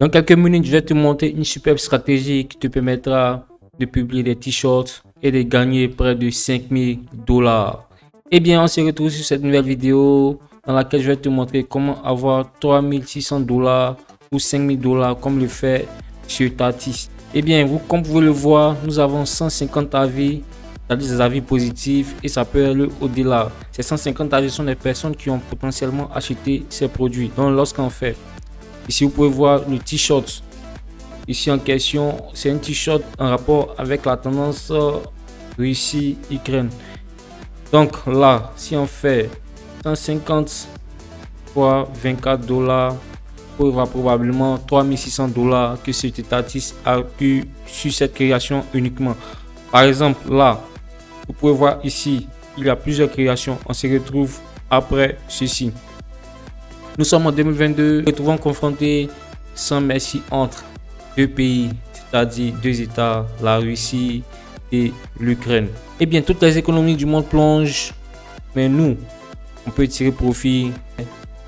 Dans quelques minutes, je vais te montrer une superbe stratégie qui te permettra de publier des t-shirts et de gagner près de 5 000 $. Eh bien, on se retrouve sur cette nouvelle vidéo dans laquelle je vais te montrer comment avoir 3 600 $ ou 5 000 $ comme le fait sur Tatis. Eh bien, comme vous pouvez le voir, nous avons 150 avis, c'est-à-dire des avis positifs, et ça peut aller au-delà. Ces 150 avis sont des personnes qui ont potentiellement acheté ces produits. Donc, lorsqu'on fait, ici vous pouvez voir le t-shirt ici en question, c'est un t-shirt en rapport avec la tendance Russie-Ukraine. Donc là, si on fait 150 fois 24 $, on va probablement 3600 $ que ce Tatis a eu sur cette création uniquement. Par exemple, là, vous pouvez voir ici, il y a plusieurs créations. On se retrouve après ceci. Nous sommes en 2022, nous nous retrouvons confrontés sans merci entre deux pays, c'est-à-dire deux États, la Russie et l'Ukraine. Eh bien, toutes les économies du monde plongent, mais nous, on peut tirer profit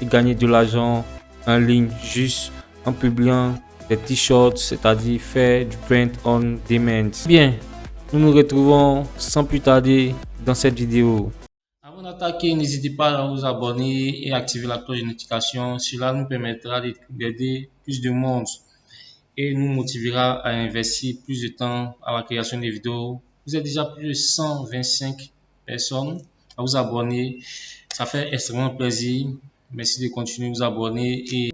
et gagner de l'argent en ligne juste en publiant des t-shirts, c'est-à-dire faire du print on demand. Bien, nous nous retrouvons sans plus tarder dans cette vidéo. Avant d'attaquer, n'hésitez pas à vous abonner et activer la cloche de notification. Cela nous permettra d'aider plus de monde et nous motivera à investir plus de temps à la création des vidéos. Vous êtes déjà plus de 125 personnes à vous abonner. Ça fait extrêmement plaisir. Merci de continuer à vous abonner. Et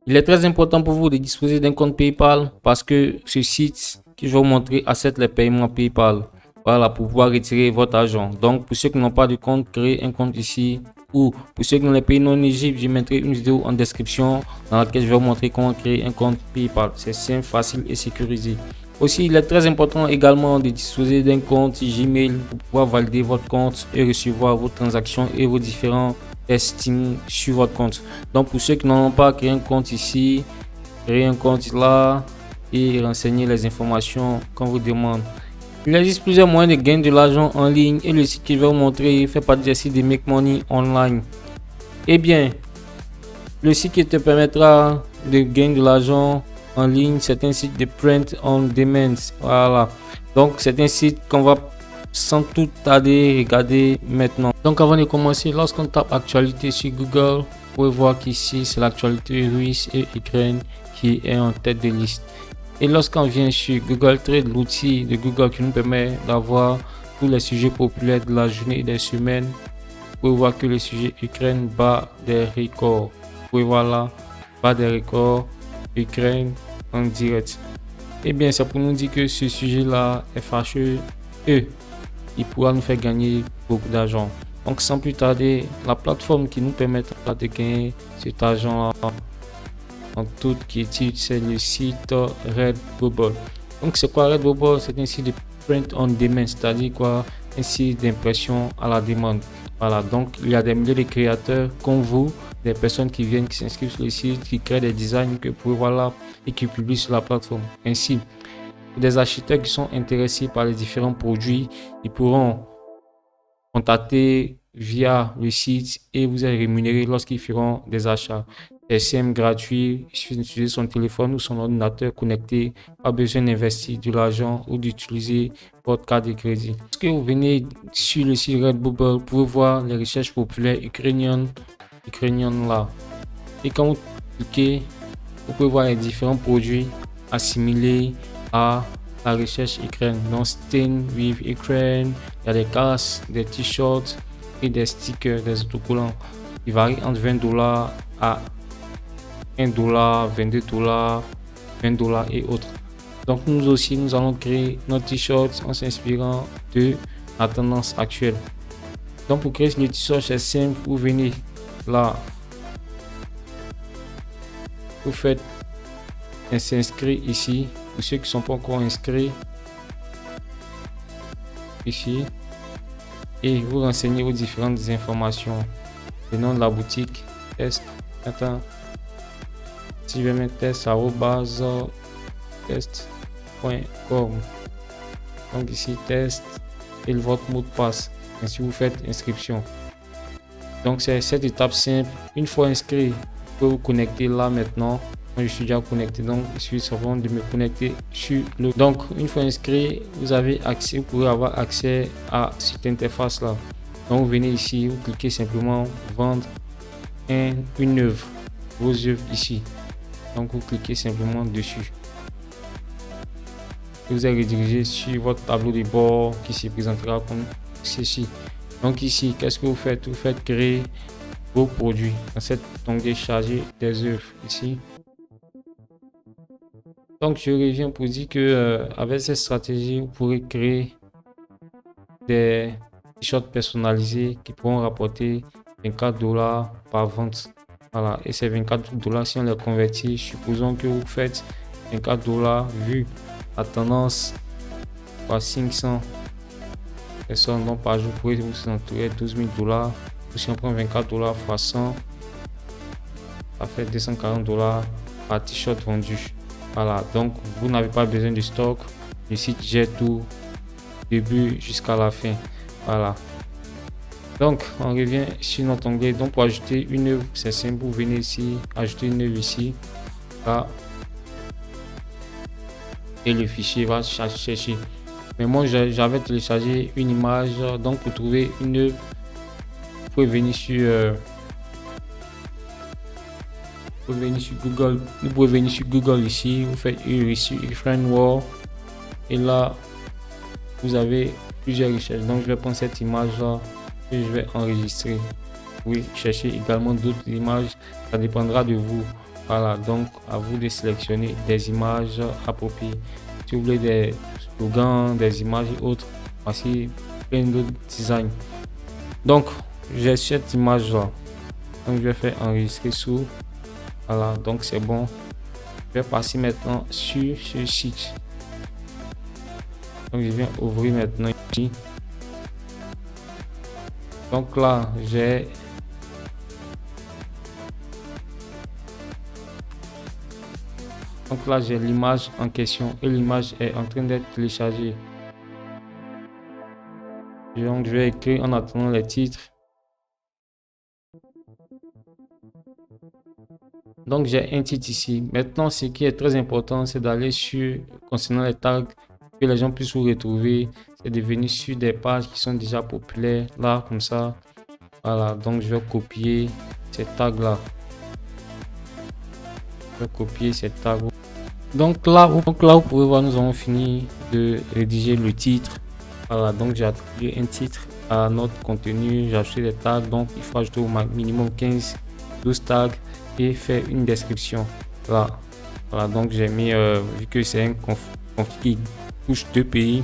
il est très important pour vous de disposer d'un compte PayPal parce que ce site que je vais vous montrer accepte les paiements PayPal. Voilà, pour pouvoir retirer votre argent. Donc, pour ceux qui n'ont pas de compte, créez un compte ici. Ou pour ceux qui n'ont les pays non éligibles, je mettrai une vidéo en description dans laquelle je vais vous montrer comment créer un compte PayPal. C'est simple, facile et sécurisé. Aussi, il est très important également de disposer d'un compte Gmail pour pouvoir valider votre compte et recevoir vos transactions et vos différents testings sur votre compte. Donc, pour ceux qui n'en ont pas, créé un compte ici, créer un compte là et renseigner les informations qu'on vous demande. Il existe plusieurs moyens de gagner de l'argent en ligne et le site que je vais vous montrer fait partie des sites de Make Money Online. Eh bien, le site qui te permettra de gagner de l'argent en ligne, c'est un site de print on demand. Voilà. Donc, c'est un site qu'on va sans tout tarder regarder maintenant. Donc, avant de commencer, lorsqu'on tape actualité sur Google, vous pouvez voir qu'ici, c'est l'actualité russe et Ukraine qui est en tête de liste. Et lorsqu'on vient sur Google Trade, l'outil de Google qui nous permet d'avoir tous les sujets populaires de la journée et des semaines, vous pouvez voir que le sujet Ukraine bat des records. Vous pouvez voir là, bat des records, Ukraine en direct. Et bien, c'est pour nous dire que ce sujet-là est fâcheux et il pourra nous faire gagner beaucoup d'argent. Donc, sans plus tarder, la plateforme qui nous permettra de gagner cet argent-là en toute quiétude, c'est le site Redbubble. Donc, c'est quoi Redbubble? C'est un site de print on demand, c'est-à-dire quoi? Un site d'impression à la demande. Voilà, donc il y a des milliers de créateurs comme vous, des personnes qui viennent, qui s'inscrivent sur le site, qui créent des designs que vous pouvez voir là et qui publient sur la plateforme. Ainsi, des acheteurs qui sont intéressés par les différents produits, ils pourront contacter via le site et vous êtes rémunéré lorsqu'ils feront des achats. C'est simple, gratuit, il suffit d'utiliser son téléphone ou son ordinateur connecté, pas besoin d'investir de l'argent ou d'utiliser votre carte de crédit. Lorsque vous venez sur le site Redbubble, vous pouvez voir les recherches populaires ukrainiennes là. Et quand vous cliquez, vous pouvez voir les différents produits assimilés à la recherche Ukraine. Donc, Stain with Ukraine, il y a des casques, des t-shirts et des stickers, des autocollants. Ils varient entre 20 $ à 1 $, 22 $, 20 $ et autres. Donc nous aussi, nous allons créer notre t-shirt en s'inspirant de la tendance actuelle. Donc pour créer le t-shirt, c'est simple, vous venez là, vous faites un s'inscrire ici. Pour ceux qui ne sont pas encore inscrits, ici, et vous renseignez aux différentes informations. Le nom de la boutique, test, attends. Si je vais mettre test@test.com, donc ici test et votre mot de passe, ainsi vous faites inscription. Donc c'est cette étape simple. Une fois inscrit, vous pouvez vous connecter là maintenant Moi, je suis déjà connecté, donc il suffit simplement de me connecter sur le. Donc, une fois inscrit, vous avez accès, vous pouvez avoir accès à cette interface là. Donc, vous venez ici, vous cliquez simplement vendre une œuvre, vos œuvres ici. Donc, vous cliquez simplement dessus. Vous êtes redirigé sur votre tableau de bord qui se présentera comme ceci. Donc ici, qu'est-ce que vous faites? Vous faites créer vos produits dans cette onglet charger des œuvres ici. Donc je reviens pour dire que avec cette stratégie, vous pourrez créer des t-shirts personnalisés qui pourront rapporter 24 $ par vente. Voilà, et ces 24 $, si on les convertit, supposons que vous faites 24 $ vu la tendance par 500 personnes donc par jour, vous pourrez vous entourer 12 000 $. Si on prend 24 $ fois 100, ça fait 240 $ par t-shirt vendu. Voilà, donc vous n'avez pas besoin de stock. Le site gère tout début jusqu'à la fin. Voilà. Donc on revient sur notre onglet. Donc pour ajouter une œuvre, c'est simple. Vous venez ici, ajouter une œuvre ici. Là. Et le fichier va chercher. Mais moi j'avais téléchargé une image. Donc pour trouver une œuvre, vous pouvez venir sur Google. Vous pouvez venir sur Google ici. Vous faites ici Framework. Et là vous avez plusieurs recherches. Donc je vais prendre cette image là et je vais enregistrer. Oui, chercher également d'autres images. Ça dépendra de vous. Voilà, donc à vous de sélectionner des images appropriées. Si vous voulez des slogans, des images et autres, voici plein d'autres designs. Donc j'ai cette image là. Donc je vais faire enregistrer sous. Voilà, donc c'est bon. Je vais passer maintenant sur ce site. Donc je viens ouvrir maintenant ici. Donc là j'ai l'image en question et l'image est en train d'être téléchargée. Donc je vais écrire en attendant les titres. Donc j'ai un titre ici. Maintenant ce qui est très important, c'est d'aller sur, concernant les tags, que les gens puissent vous retrouver, c'est de venir sur des pages qui sont déjà populaires là comme ça. Voilà, donc je vais copier ces tags là. Je vais copier ces tags. Donc là vous pouvez voir, nous avons fini de rédiger le titre. Voilà, donc j'ai attribué un titre à notre contenu, j'ai ajouté des tags, donc il faut ajouter au minimum 15-12 tags et faire une description là. Voilà, donc j'ai mis, vu que c'est un conflit qui touche deux pays,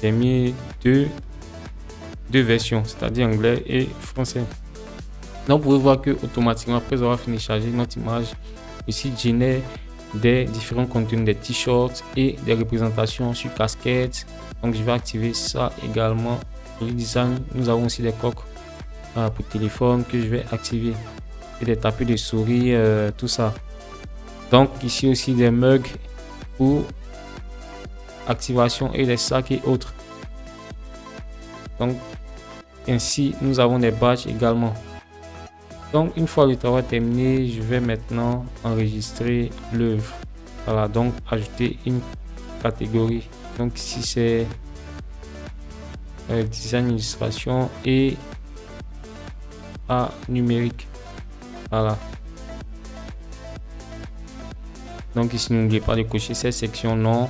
j'ai mis deux versions, c'est-à-dire anglais et français. Donc vous pouvez voir que automatiquement après avoir fini de charger notre image, le site génère des différents contenus, des t-shirts et des représentations sur casquettes. Donc je vais activer ça également. Pour le design, nous avons aussi des coques pour téléphone que je vais activer et des tapis de souris, tout ça. Donc ici aussi des mugs pour activation et des sacs et autres. Donc ainsi nous avons des badges également. Donc une fois le travail terminé, je vais maintenant enregistrer l'œuvre. Voilà, donc ajouter une catégorie. Donc ici c'est design, illustration et art numérique. Voilà. Donc ici n'oubliez pas de cocher cette section non.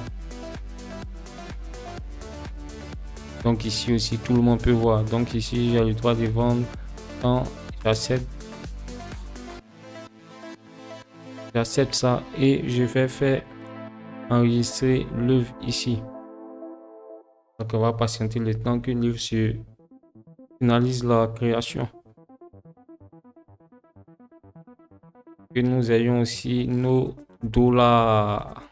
Donc ici aussi tout le monde peut voir. Donc ici j'ai le droit de vendre quand j'accepte ça et je vais faire enregistrer l'œuvre ici. Donc on va patienter le temps que l'œuvre se finalise la création. Que nous ayons aussi nos dollars.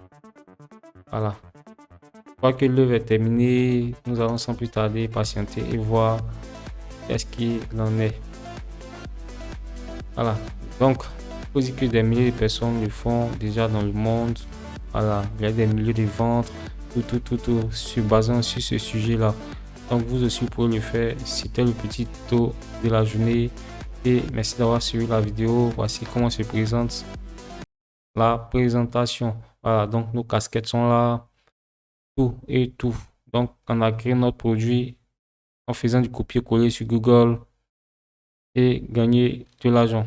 Voilà. Une fois que l'œuvre est terminée, nous allons sans plus tarder patienter et voir qu'est-ce qu'il en est. Voilà. Donc il faut dire que des milliers de personnes le font déjà dans le monde. Voilà, il y a des milliers de ventes, tout se basant sur ce sujet là. Donc vous aussi vous pouvez le faire. C'était le petit tuto de la journée et merci d'avoir suivi la vidéo. Voici comment se présente la présentation. Voilà, donc nos casquettes sont là, tout et tout. Donc, on a créé notre produit en faisant du copier-coller sur Google et gagner de l'argent.